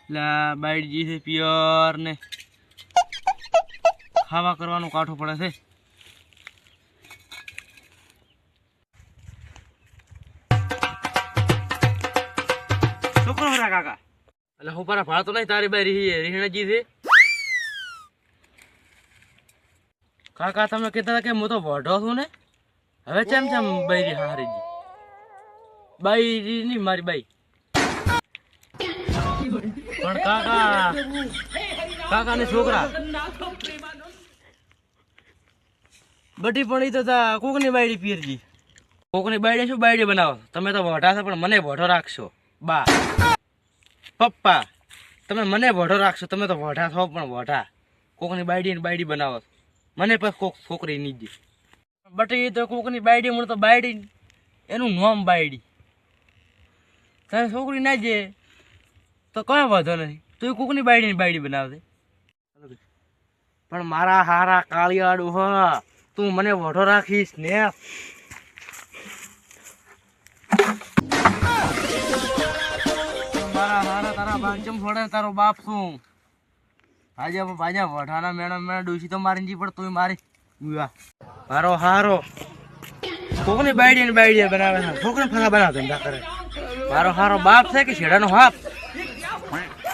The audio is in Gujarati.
લા બાઈડજી છે પિયર ને ખાવા કરવાનું કાઠું પડે છે. શું કરો રા કાકા? એટલે હું પારા ભાતો નહીં તારી બાઈ રીહણાજી છે. કાકા તમે કહેતા હતા કે હું તો વઢો છું ને, હવે ચેમ ચેમ બાઈ હારીજી? બાઈ ની મારી બાઈ પણ કાકા ને છોકરા બધી પણ ઈ તો કોકની બાયડી પિયરજી. કોકની બાયડી શું બાયડી બનાવો? તમે તો વઢા છો પણ મને વઢો રાખશો. બા પપ્પા તમે મને વઢો રાખશો. તમે તો વઢા છો પણ વઢા. કોકની બાયડી બનાવો મને પછી કોક છોકરી નીચે. બટી તો કોકની બાયડી મને તો બાયડી એનું નામ બાયડી. તારે છોકરી ના જે તો કયો વાંધો નથી, તું કોકની બાયડી બનાવજે. પણ મારા હારા કાળિયાડું હ તું મને વઢો રાખીશ ને. મારા હારા તારા બાચમ છોડે તારો બાપ શું આજે ભાજા વઢાના મેણા ડોસી તો મારી જી પણ તું મારી મારો હારો કોકની બાયડી બનાવે છે. છોકરી ફરા બનાવે ધંધા કરે. મારો હારો બાપ છે કે છેડાનો હાપ?